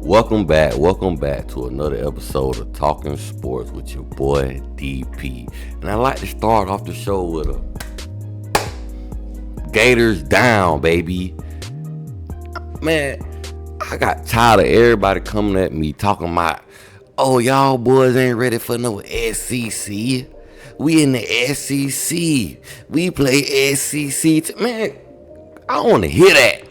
Welcome back to another episode of Talking Sports with your boy DP. And I like to start off the show with a Gators down, baby. Man, I got tired of everybody coming at me talking about, oh, y'all boys ain't ready for no SEC. We in the SEC. We play SEC. Man, I don't want to hear that.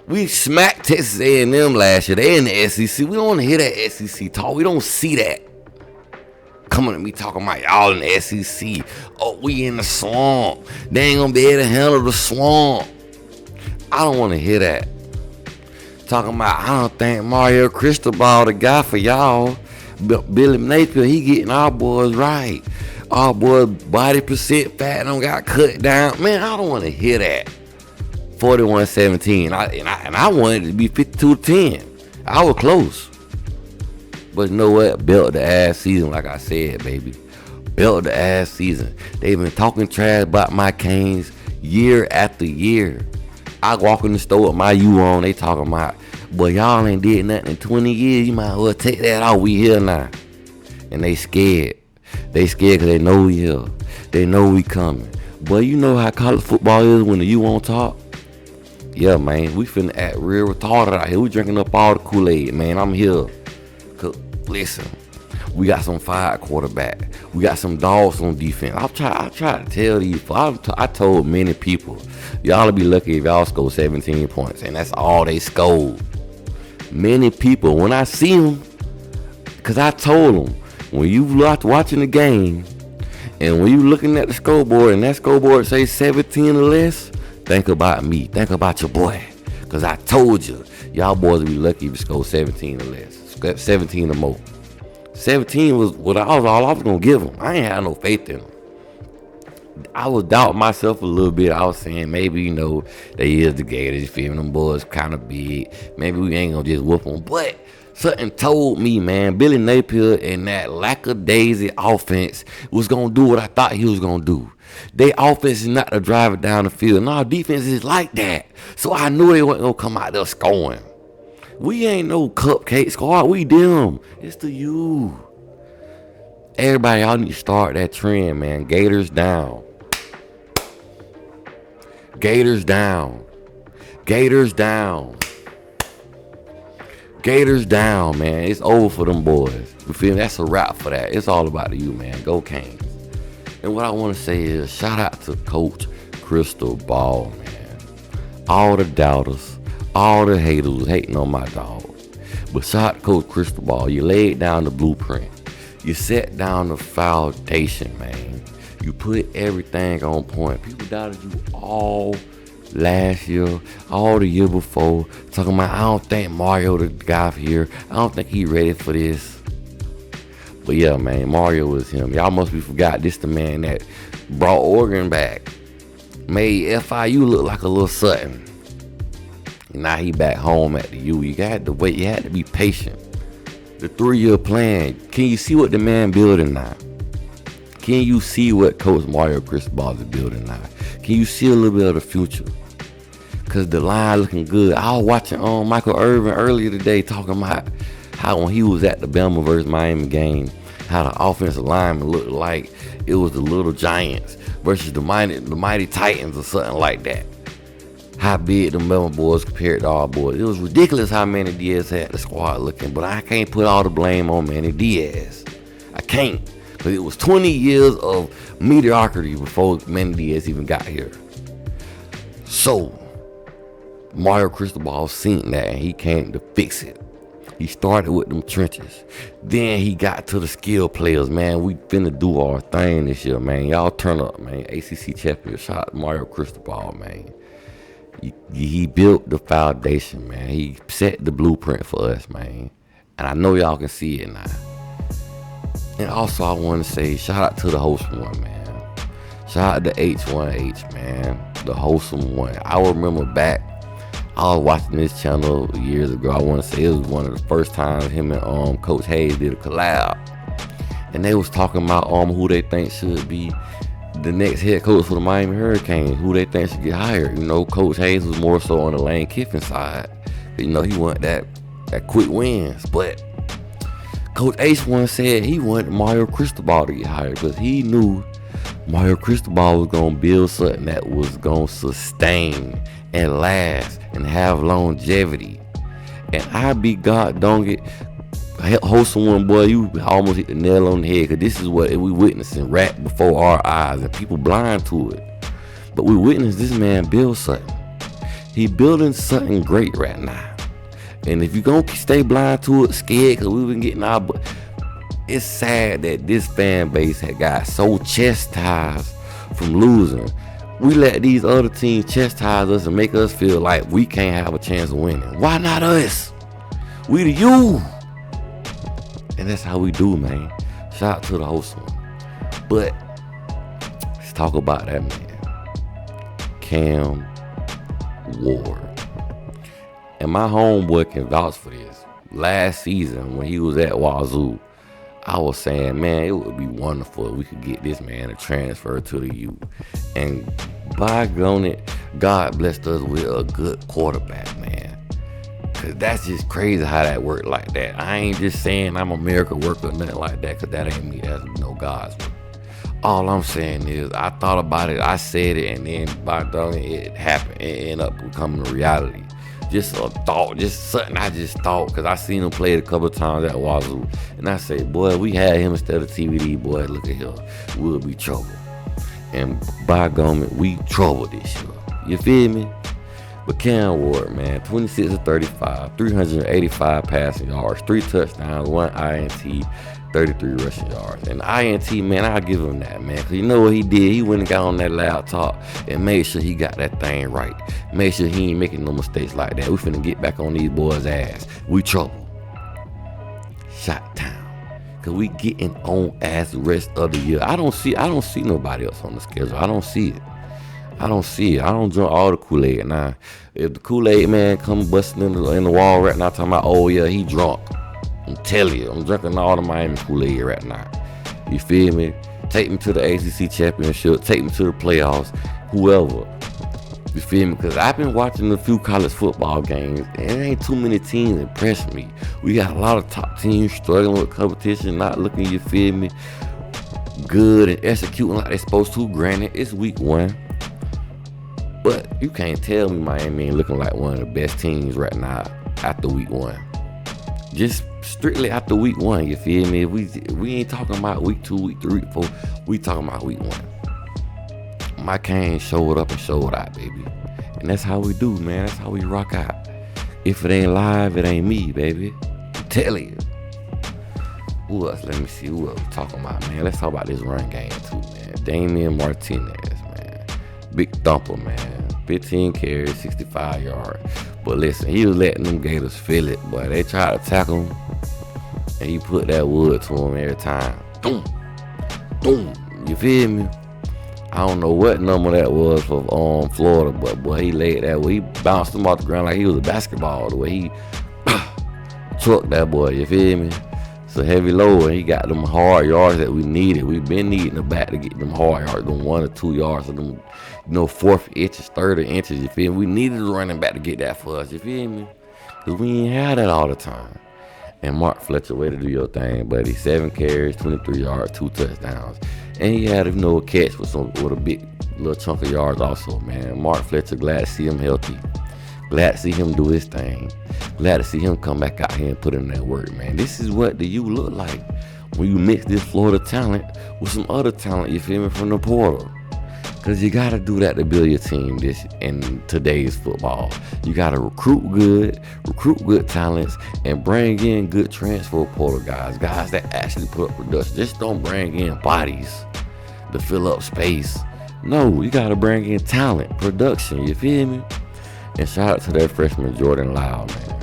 We smacked Texas A&M last year. They in the SEC. We don't want to hear that SEC talk. We don't see that. Coming at me talking about y'all in the SEC. Oh, we in the swamp. They ain't going to be able to handle the swamp. I don't want to hear that. Talking about, I don't think Mario Cristobal the guy for y'all. Billy Napier, he getting our boys right. Our boys body percent fat don't got cut down. Man, I don't want to hear that. 41-17. I wanted it to be 52-10. I was close. But you know what? Belt the ass season, like I said, baby. Belt the ass season. They've been talking trash about my Canes year after year. I walk in the store with my U on. They talking about, boy, y'all ain't did nothing in 20 years. You might as well take that off. We here now. And they scared. They scared because they know we here. They know we coming. Boy, you know how college football is when the U on top? Yeah, man, we finna act real retarded out here. We drinking up all the Kool-Aid, man. I'm here. Cause, listen, we got some fire quarterback. We got some dogs on defense. I try to tell these. I told many people, y'all will be lucky if y'all score 17 points, and that's all they scored. Many people, when I see them, cause I told them, when you watching the game, and when you looking at the scoreboard, and that scoreboard say 17 or less. Think about me. Think about your boy. Because I told you, y'all boys would be lucky if you score 17 or less. 17 or more. 17 was what all I was going to give them. I ain't had no faith in them. I was doubting myself a little bit. I was saying maybe, they is the Gators. You feel me? Them boys kind of big. Maybe we ain't going to just whoop them. But something told me, man, Billy Napier and that lackadaisy offense was going to do what I thought he was going to do. They offense is not to drive it down the field. No, defense is like that. So I knew they wasn't going to come out there scoring. We ain't no cupcake squad. We them. It's the U. Everybody, y'all need to start that trend, man. Gators down. Gators down. Gators down. Gators down, man. It's over for them boys. You feel me? That's a wrap for that. It's all about the U, man. Go Canes. And what I want to say is, shout out to Coach Cristobal, man. All the doubters, all the haters hating on my dog. But shout out to Coach Cristobal. You laid down the blueprint. You set down the foundation, man. You put everything on point. People doubted you all last year, all the year before. Talking about, I don't think Mario the guy here. I don't think he ready for this. But yeah, man, Mario was him. Y'all must be forgot this the man that brought Oregon back. Made FIU look like a little Sutton. Now he back home at the U. You had to wait. You had to be patient. The 3-year plan. Can you see what the man building now? Can you see what Coach Mario Cristobal is building now? Can you see a little bit of the future? Because the line looking good. I was watching Michael Irvin earlier today talking about how when he was at the Bama versus Miami game, how the offensive lineman looked like it was the little Giants versus the mighty Titans or something like that. How big the Bama boys compared to our boys. It was ridiculous how Manny Diaz had the squad looking, but I can't put all the blame on Manny Diaz. I can't. But it was 20 years of mediocrity before Manny Diaz even got here. So, Mario Cristobal seen that and he came to fix it. He started with them trenches. Then he got to the skill players, man. We finna do our thing this year, man. Y'all turn up, man. ACC champion. Shout out to Mario Cristobal, man. He built the foundation, man. He set the blueprint for us, man. And I know y'all can see it now. And also, I want to say shout out to the wholesome one, man. Shout out to H1H, man. The wholesome one. I remember back, I was watching this channel years ago. I want to say it was one of the first times him and Coach Hayes did a collab. And they was talking about who they think should be the next head coach for the Miami Hurricanes, who they think should get hired. Coach Hayes was more so on the Lane Kiffin side. He wasn't that that quick wins. But Coach H once said he wanted Mario Cristobal to get hired because he knew Mario Cristobal was going to build something that was going to sustain and last and have longevity. And I be God, don't get wholesome one, boy. You almost hit the nail on the head, because this is what we witnessing right before our eyes, and people blind to it. But we witness this man build something. He building something great right now. And if you gonna stay blind to it, scared, because we've been getting our, it's sad that this fan base had got so chastised from losing. We let these other teams chastise us and make us feel like we can't have a chance of winning. Why not us? We the you. And that's how we do, man. Shout out to the host one. But let's talk about that man, Cam Ward. And my homeboy can vouch for this. Last season, when he was at Wazoo, I was saying, man, it would be wonderful if we could get this man to transfer to the U. And by it, God blessed us with a good quarterback, man. Cause that's just crazy how that worked like that. I ain't just saying I'm a miracle worker or nothing like that, cause that ain't me. That's no God's work. All I'm saying is I thought about it, I said it, and then by it happened. It ended up becoming a reality. Just a thought, just something I just thought, because I seen him play it a couple of times at Wazoo. And I say, boy, we had him instead of TVD, boy, look at him. We'll be trouble. And by God, we trouble this year. You feel me? But Cam Ward, man, 26 of 35, 385 passing yards, 3 touchdowns, 1 INT, 33 rushing yards. And INT, man, I'll give him that, man. Because you know what he did? He went and got on that laptop and made sure he got that thing right. Made sure he ain't making no mistakes like that. We finna get back on these boys' ass. We trouble. Shot down. Because we getting on as the rest of the year. I don't see nobody else on the schedule. I don't see it. I don't drink all the Kool-Aid. Now, if the Kool-Aid man come busting in the wall right now talking about, oh yeah, he drunk. I'm telling you, I'm drinking all the Miami Kool-Aid right now. You feel me? Take me to the ACC championship. Take me to the playoffs. Whoever. You feel me? Because I've been watching a few college football games, and there ain't too many teams impress me. We got a lot of top teams struggling with competition, not looking, you feel me, good and executing like they're supposed to. Granted, it's week 1. But you can't tell me Miami ain't looking like one of the best teams right now after week 1. Just strictly after week 1, you feel me? We ain't talking about week 2, week 3, week 4. We talking about week 1. My Cane showed up and showed out, baby. And that's how we do, man. That's how we rock out. If it ain't live, it ain't me, baby. I'm telling you. Who else? Let me see. Who else we talking about, man? Let's talk about this run game, too, man. Damian Martinez, man. Big thumper, man. 15 carries, 65 yards. But listen, he was letting them Gators feel it, boy. They tried to tackle him, and he put that wood to him every time. Boom. Boom. You feel me? I don't know what number that was for Florida, but boy, he laid that way. He bounced him off the ground like he was a basketball. The way he trucked that boy, you feel me? It's a heavy load, and he got them hard yards that we needed. We've been needing the back to get them hard yards, them 1 or 2 yards, of them, 4th inches, 30 inches, you feel me? We needed the running back to get that for us, you feel me? Because we ain't had that all the time. And Mark Fletcher, way to do your thing, buddy. 7 carries, 23 yards, 2 touchdowns. And he had a catch with a big little chunk of yards also, man. Mark Fletcher, glad to see him healthy. Glad to see him do his thing. Glad to see him come back out here and put in that work, man. This is what the U look like when you mix this Florida talent with some other talent, you feel me, from the portal. Because you got to do that to build your team in today's football. You got to recruit good talents, and bring in good transfer portal guys that actually put up production. Just don't bring in bodies to fill up space. No, you got to bring in talent, production, you feel me? And shout out to that freshman, Jordan Lau, man.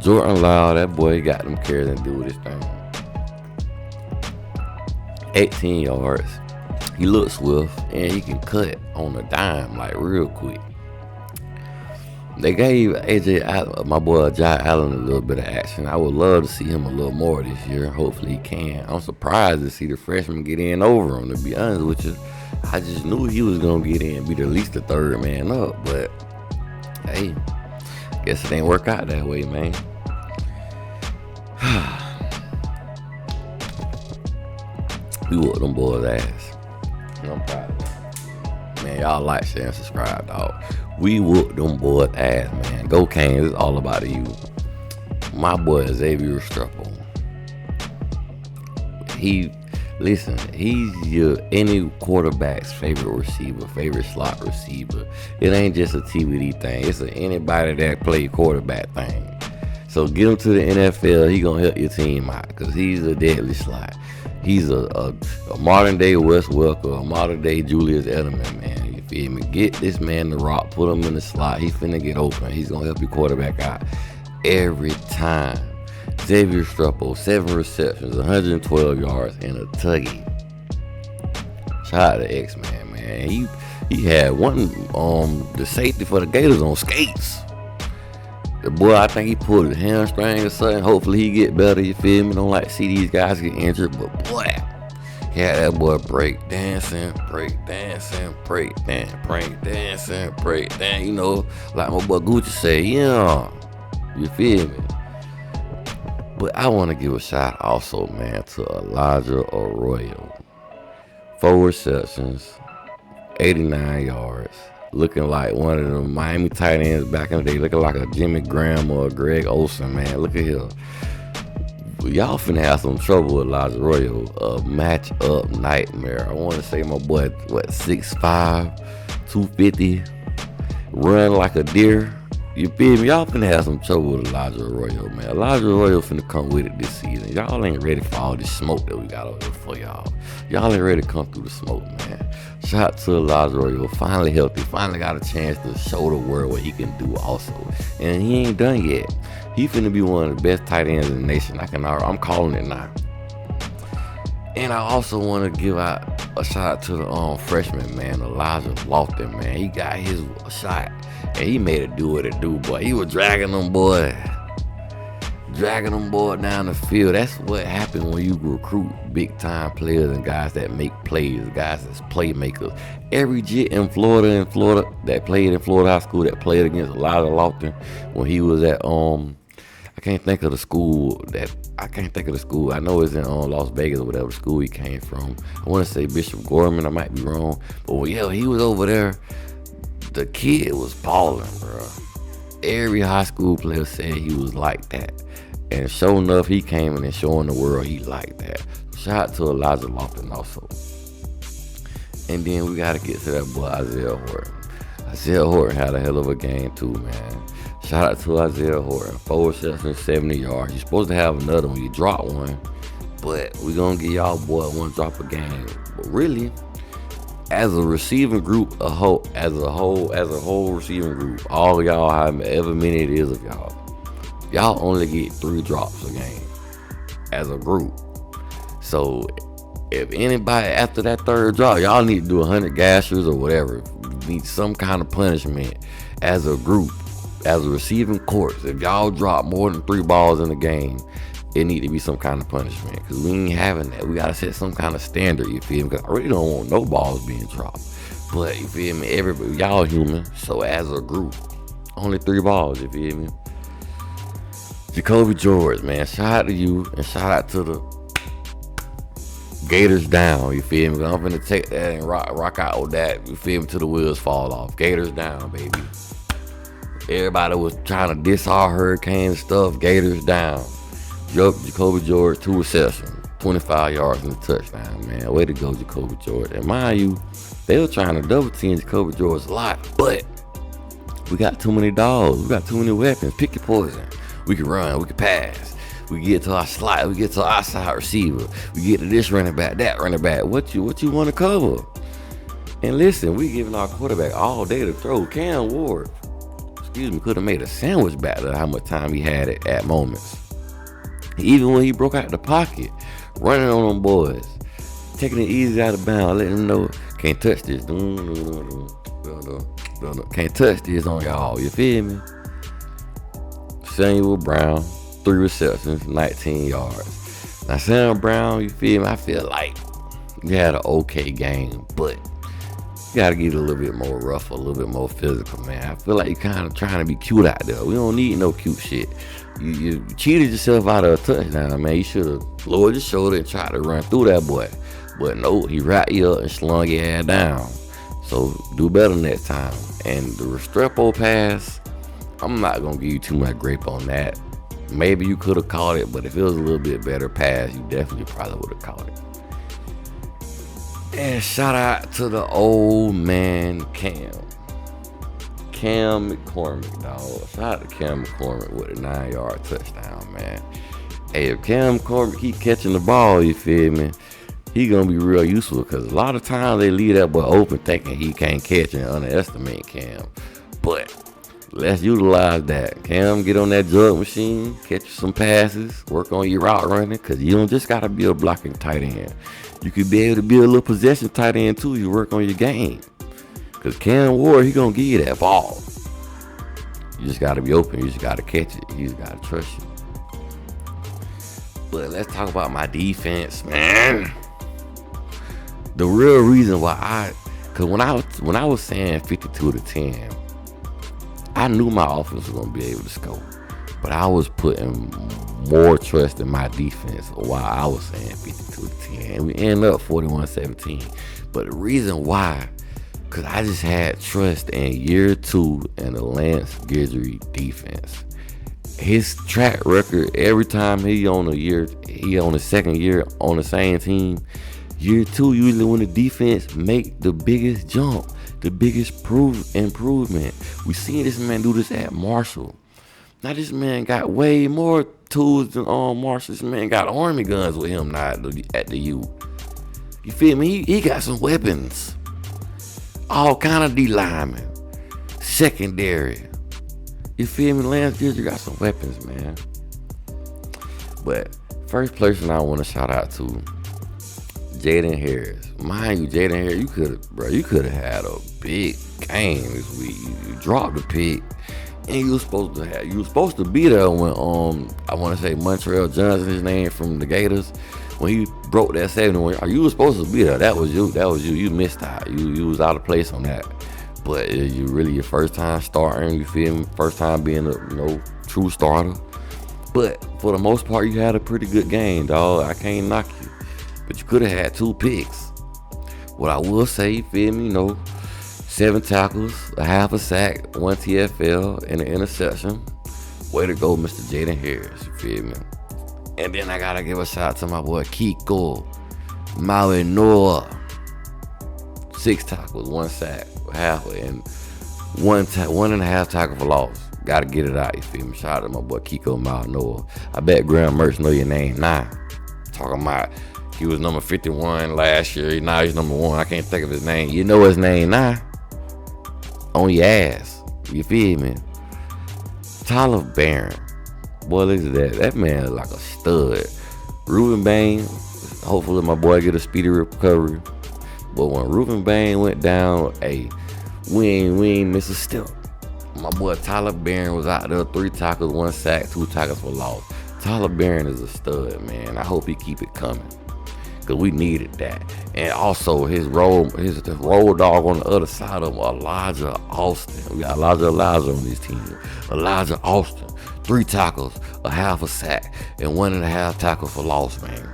Jordan Lau, that boy got them carries and do this thing. 18 yards. He looks swift, and he can cut on a dime, like real quick. They gave my boy Jai Allen, a little bit of action. I would love to see him a little more this year. Hopefully he can. I'm surprised to see the freshman get in over him, to be honest with you. I just knew he was going to get in, be at least the 3rd man up. But, hey, Guess it ain't work out that way, man. We whooped them boys' ass. And I'm proud of them. Man, y'all like, share, and subscribe, dog. We whooped them boys' ass, man. Go Canes, it's all about you. My boy Xavier Restrepo. He's any quarterback's favorite receiver, favorite slot receiver. It ain't just a TBD thing. It's anybody that play quarterback thing. So get him to the NFL. He gonna help your team out because he's a deadly slot. He's a modern day Wes Welker, a modern day Julius Edelman, man. You feel me? Get this man the rock, put him in the slot. He finna get open. He's gonna help your quarterback out every time. Xavier Restrepo, 7 receptions, 112 yards, and a tuggy. Shout out to X-Man, man. He had one the safety for the Gators on skates. The boy, I think he pulled his hamstring or something. Hopefully he get better, you feel me? Don't like to see these guys get injured, but boy, he had that boy break dancing. You know, like my boy Gucci say, yeah. You feel me? But I want to give a shout also, man, to Elijah Arroyo. 4 receptions, 89 yards. Looking like one of the Miami tight ends back in the day. Looking like a Jimmy Graham or a Greg Olsen, man. Look at here. Y'all finna have some trouble with Elijah Arroyo. A match-up nightmare. I want to say my boy, 6'5", 250, run like a deer. You feel me? Y'all finna have some trouble with Elijah Arroyo, man. Elijah Arroyo finna come with it this season. Y'all ain't ready for all this smoke that we got over here for y'all. Y'all ain't ready to come through the smoke, man. Shout out to Elijah Arroyo. Finally healthy. Finally got a chance to show the world what he can do also. And he ain't done yet. He finna be one of the best tight ends in the nation. I'm calling it now. And I also want to give out a shout out to the freshman, man, Elijah Lofton, man. He got his shot. And he made it do what it do, boy. He was dragging them boy down the field. That's what happens when you recruit big time players and guys that make plays, guys that's playmakers. Every jit in Florida that played in Florida high school that played against Elijah Lofton when he was at I can't think of the school. I know it's in Las Vegas or whatever school he came from. I want to say Bishop Gorman. I might be wrong, but yeah, he was over there. The kid was balling, bro. Every high school player said he was like that. And sure enough, he came in and showing the world he like that. Shout out to Elijah Lofton also. And then we got to get to that boy Isaiah Horton. Isaiah Horton had a hell of a game too, man. Shout out to Isaiah Horton. 4 receptions, 70 yards. You're supposed to have another one. You dropped one. But we're going to give y'all boy one drop a game. But really, as a receiving group, as a whole receiving group, all of y'all, however many it is of y'all only get 3 drops a game as a group. So if anybody after that 3rd drop, y'all need to do 100 gashers or whatever. You need some kind of punishment as a group, as a receiving corps. If y'all drop more than 3 balls in a game, it need to be some kind of punishment because we ain't having that. We gotta set some kind of standard, you feel me? Because I really don't want no balls being dropped. But you feel me? Everybody, y'all human. So as a group, only 3 balls, you feel me? Jacoby George, man, shout out to you and shout out to the Gators down, you feel me? I'm finna take that and rock out with that, you feel me, till the wheels fall off. Gators down, baby. Everybody was trying to diss our Hurricanes stuff. Gators down. Jacoby George, 2 receptions, 25 yards and a touchdown, man. Way to go, Jacoby George. And mind you, they were trying to double team Jacoby George a lot, but we got too many dogs. We got too many weapons. Pick your poison. We can run. We can pass. We get to our slot. We get to our outside receiver. We get to this running back, that running back. What you want to cover? And listen, we giving our quarterback all day to throw. Cam Ward, could have made a sandwich back to how much time he had at moments. Even when he broke out the pocket, running on them boys, taking it easy out of bounds, letting them know, can't touch this. Can't touch this on y'all, you feel me? Samuel Brown, 3 receptions, 19 yards. Now, Sam Brown, you feel me? I feel like you had an okay game, but You gotta get a little bit more rough, a little bit more physical, man. I feel like you're kind of trying to be cute out there. We don't need no cute shit. You cheated yourself out of a touchdown, man. You should have lowered your shoulder and tried to run through that boy. But no, he wrapped you up and slung your ass down. So do better next time. And the Restrepo pass, I'm not gonna give you too much grape on that. Maybe you could have caught it, but if it was a little bit better pass, you definitely probably would have caught it. And shout out to the old man Cam McCormick, dog. Shout out to Cam McCormick with a 9-yard touchdown, man. Hey, if Cam McCormick keep catching the ball, you feel me, he gonna be real useful, because a lot of times they leave that boy open thinking he can't catch and underestimate Cam. But let's utilize that. Cam, get on that jug machine, catch some passes, work on your route running, because you don't just gotta be a blocking tight end. You could be able to be a little possession tight end too. You work on your game. Because Cam Ward, he going to give you that ball. You just got to be open. You just got to catch it. You just got to trust you. But let's talk about my defense, man. The real reason why because when I was saying 52-10, I knew my offense was going to be able to score. But I was putting more trust in my defense while I was saying 52-10. And we ended up 41-17. But the reason why, because I just had trust in year 2 in the Lance Guidry defense. His track record, every time he on the second year on the same team, year 2, usually when the defense make the biggest jump, the biggest improvement. We seen this man do this at Marshall. Now this man got way more tools than Marshall. This man got army guns with him now at the U. You feel me? He got some weapons. All kind of D linemen. Secondary. You feel me? Lance Guidry got some weapons, man. But first person I want to shout out to, Jaden Harris. Mind you, Jaden Harris, you could have had a big game this week. You dropped the pick. And you was supposed to be there when I want to say Montreal Johnson, his name, from the Gators, when he broke that 71. You was supposed to be there. That was you. You missed out. You was out of place on that. But you really your first time starting. You feel me? First time being a true starter. But for the most part, you had a pretty good game, dog. I can't knock you. But you could have had 2 picks. What I will say, you feel me? 7 tackles, a half a sack, 1 TFL, and an interception. Way to go, Mr. Jaden Harris, you feel me? And then I gotta give a shout out to my boy Kiko Maui Noah. 6 tackles, 1 sack, halfway, and 1.5 tackle for loss. Gotta get it out, you feel me? Shout out to my boy Kiko Maui Noah. I bet Graham Mertz know your name now. Talking about he was number 51 last year. Now he's number 1. I can't think of his name. You know his name now. On your ass. You feel me? Tyler Barron. Boy, look at that. That man is like a stud. Reuben Bain. Hopefully my boy get a speedy recovery. But when Reuben Bain went down, we ain't miss a step. My boy Tyler Barron was out there, 3 tackles, 1 sack, 2 tackles for loss. Tyler Barron is a stud, man. I hope he keep it coming. Cause we needed that. And also his road dog on the other side of Elijah Austin. We got Elijah on this team. Elijah Austin, 3 tackles, a half a sack, and 1.5 tackles for loss, man.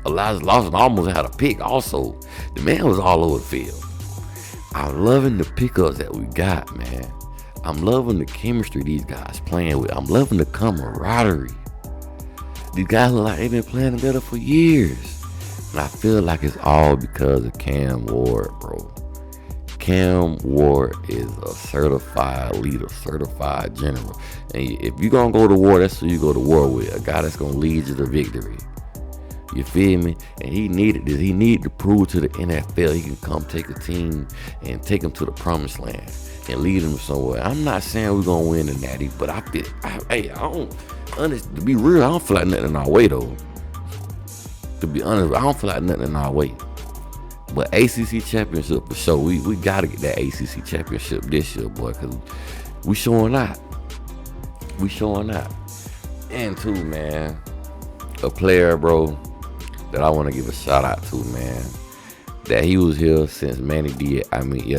Elijah Austin almost had a pick also. The man was all over the field. I'm loving the pickups that we got, man. I'm loving the chemistry these guys playing with. I'm loving the camaraderie. These guys look like they've been playing together for years. And I feel like it's all because of Cam Ward, bro. Cam Ward is a certified leader, certified general. And if you're going to go to war, that's who you go to war with. A guy that's going to lead you to victory. You feel me? And he needed this. He needed to prove to the NFL he can come take a team and take them to the promised land and lead them somewhere. I'm not saying we're going to win the Natty, but to be real, I don't feel like nothing in our way, though. To be honest, I don't feel like nothing in our way. But ACC championship for sure. We got to get that ACC championship this year, boy, because we showing out. And too, man, a player, bro, that I want to give a shout out to, man. that he was here since Manny Diaz.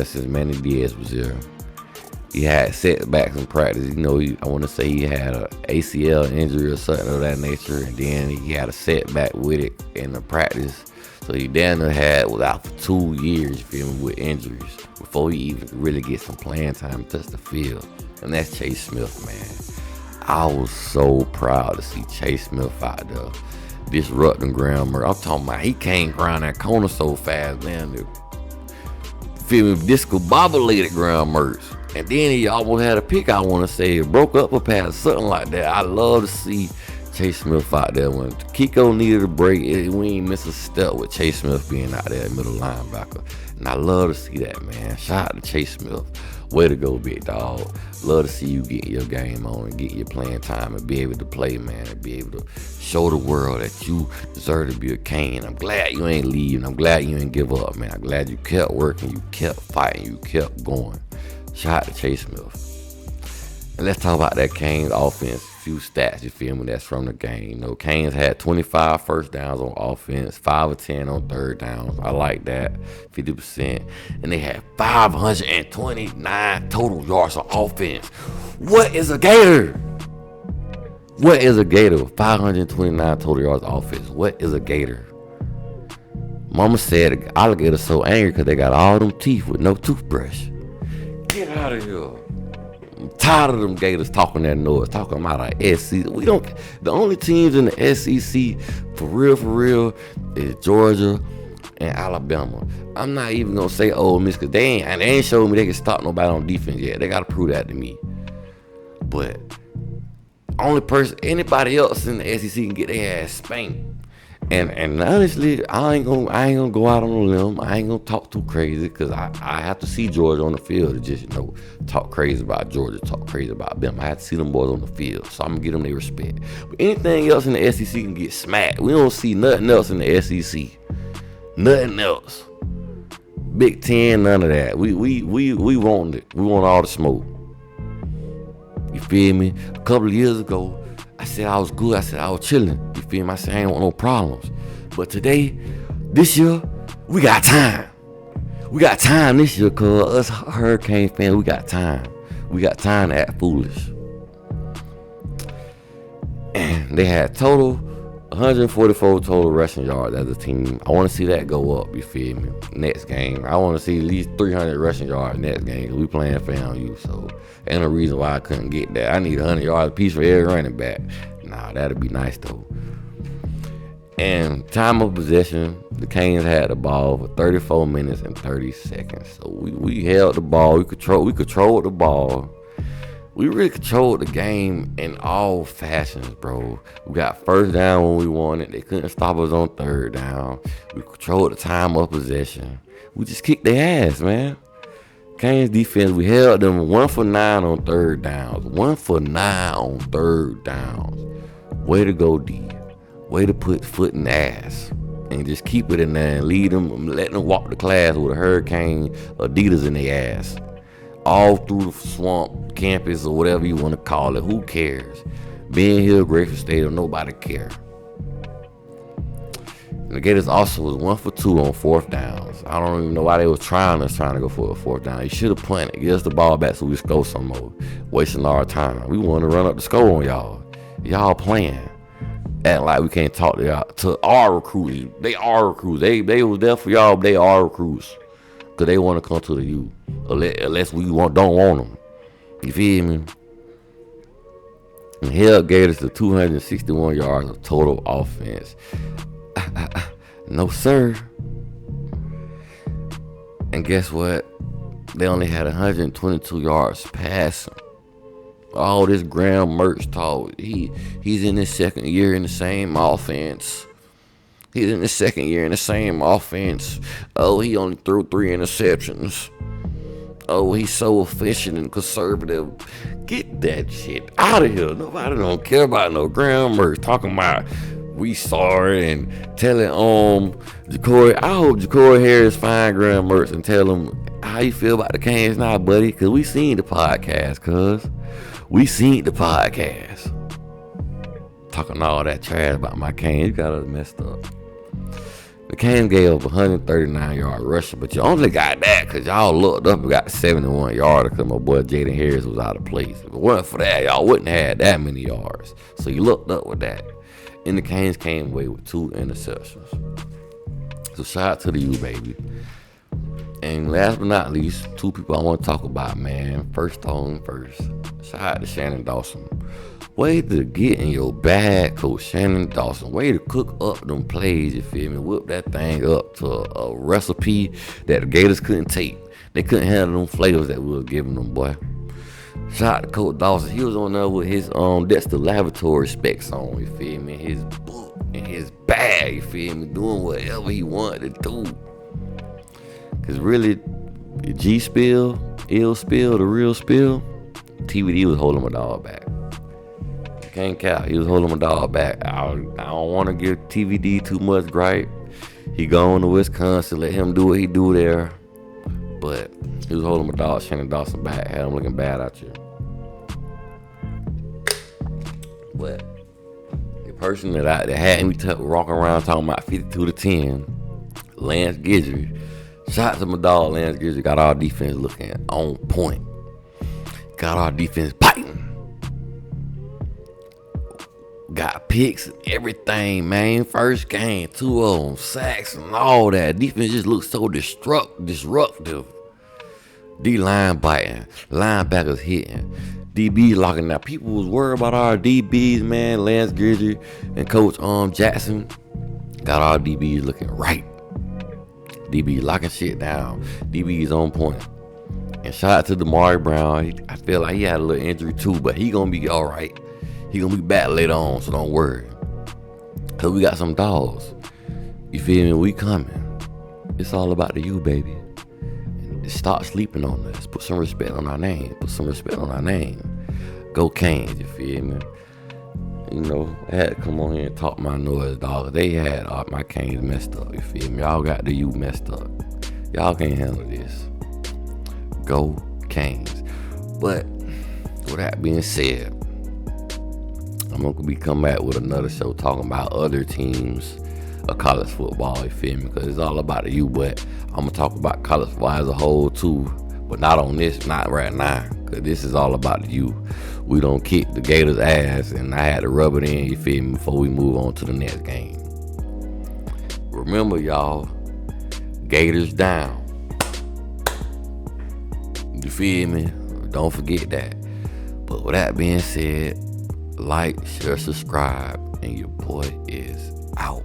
Since Manny Diaz was here. He had setbacks in practice. I want to say he had a ACL injury or something of that nature, and then he had a setback with it in the practice. So he was out for 2 years, you feel me, with injuries before he even really get some playing time and touch the field. And that's Chase Smith, man. I was so proud to see Chase Smith out there disrupting ground murder. I'm talking about he came around that corner so fast, man. Feel me, discombobulated ground murders. And then he almost had a pick, I want to say. It broke up a pass, something like that. I love to see Chase Smith out there. When Kiko needed a break, we ain't miss a step with Chase Smith being out there, middle linebacker. And I love to see that, man. Shout out to Chase Smith. Way to go, big dog. Love to see you get your game on and get your playing time and be able to play, man, and be able to show the world that you deserve to be a Cane. I'm glad you ain't leaving. I'm glad you ain't give up, man. I'm glad you kept working, you kept fighting, you kept going. Shout out to Chase Smith. And let's talk about that Canes offense. A few stats, you feel me, that's from the game. Canes had 25 first downs on offense, 5 of 10 on third downs. I like that, 50%. And they had 529 total yards on offense. What is a Gator? What is a Gator with 529 total yards on offense? What is a Gator? Mama said alligators so angry because they got all them teeth with no toothbrush. Get out of here. I'm tired of them Gators talking that noise, talking about our SEC. The only teams in the SEC for real is Georgia and Alabama. I'm not even gonna say Ole Miss because they ain't showing me they can stop nobody on defense yet. They gotta prove that to me. But anybody else in the SEC can get their ass spanked. And honestly, I ain't gonna go out on a limb. I ain't gonna talk too crazy because I have to see Georgia on the field to just talk crazy about Georgia, talk crazy about them. I have to see them boys on the field, so I'm gonna give them their respect. But anything else in the SEC can get smacked. We don't see nothing else in the SEC. Nothing else. Big Ten, none of that. We want it. We want all the smoke. You feel me? A couple of years ago, I said I was good. I said I was chilling. You feel me? I said I ain't want no problems. But this year, we got time. We got time this year, cuz us Hurricane fans, we got time. We got time to act foolish. And they had 144 total rushing yards as a team. I want to see that go up, you feel me? Next game. I want to see at least 300 rushing yards next game because we playing FAMU, so ain't no reason why I couldn't get that. I need 100 yards apiece for every running back. Nah, that'd be nice though. And time of possession, the Canes had the ball for 34 minutes and 30 seconds. So we held the ball. We controlled the ball. We really controlled the game in all fashions, bro. We got first down when we wanted. They couldn't stop us on third down. We controlled the time of possession. We just kicked their ass, man. Canes defense, we held them 1 for 9 on third downs. 1 for 9 on third downs. Way to go, D. Way to put foot in the ass. And just keep it in there and lead them, let them walk the class with a Hurricane Adidas in their ass. All through the swamp, campus, or whatever you want to call it. Who cares? Being here, Grayson Stadium, nobody care. The Gators also was 1 for 2 on fourth downs. I don't even know why they was trying to go for a fourth down. You should have punted. Get us the ball back so we score some more. Wasting our time. We want to run up the score on y'all. Y'all playing. Acting like we can't talk to y'all. To our recruits. They are recruits. They was there for y'all, but they are recruits. Because they want to come to the U. Unless we don't want them. You feel me? And held Gators to 261 yards of total offense. No, sir. And guess what? They only had 122 yards passing. All this Graham Mertz talk. He's in his second year in the same offense. He's in his second year in the same offense. Oh, he only threw 3 interceptions. Oh, he's so efficient and conservative. Get that shit out of here. Nobody don't care about no Graham Mertz talking about we sorry and telling Ja'Cory. I hope Ja'Cory Harris find Graham Mertz and tell him how you feel about the Canes now, buddy. Cause we seen the podcast, we seen the podcast. Talking all that trash about my Canes. You got us messed up. The Canes gave up 139-yard rushing, but you only got that because y'all looked up and got 71-yarder because my boy Jaden Harris was out of place. If it wasn't for that, y'all wouldn't have had that many yards. So you looked up with that. And the Canes came away with 2 interceptions. So shout out to the U, baby. And last but not least, 2 people I want to talk about, man. First, shout out to Shannon Dawson. Way to get in your bag, Coach Shannon Dawson. Way to cook up them plays, you feel me? Whip that thing up to a recipe that the Gators couldn't take. They couldn't handle them flavors that we were giving them, boy. Shout out to Coach Dawson. He was on there with his Dexter Laboratory specs on, you feel me? His book and his bag, you feel me? Doing whatever he wanted to do. Cause really, the G spill, ill spill, the real spill, TVD was holding my dog back. Can't count. He was holding my dog back. I don't want to give TVD too much gripe. He gone to Wisconsin. Let him do what he do there. But he was holding my dog Shannon Dawson back. Had him looking bad out here. But the person that had me walking around talking about 52-10, Lance Guidry. Shout out to my dog Lance Guidry. Got our defense looking on point. Got our defense biting. Got picks and everything, man. First game, 2 of them, sacks and all that. Defense just looks so disruptive. D-line biting, linebackers hitting, DB locking out. People was worried about our DBs, man. Lance Guidry and Coach Jackson got our DBs looking right. DB locking shit down. DB is on point. And shout out to Damari Brown. I feel like he had a little injury too, but he gonna be all right. He gonna be back later on, so don't worry. Cause we got some dogs. You feel me? We coming. It's all about the U, baby. And stop sleeping on us. Put some respect on our name. Go Canes, you feel me? You know, I had to come on here and talk my noise, dog. They had my Canes messed up, you feel me? Y'all got the U messed up. Y'all can't handle this. Go Canes. But with that being said, I'm going to be coming back with another show talking about other teams of college football, you feel me? Because it's all about the U, but I'm going to talk about college football as a whole too, but not on this, not right now, because this is all about the U. We don't kick the Gators' ass, and I had to rub it in, you feel me, before we move on to the next game. Remember, y'all, Gators down. You feel me? Don't forget that. But with that being said, like, share, subscribe, and your boy is out.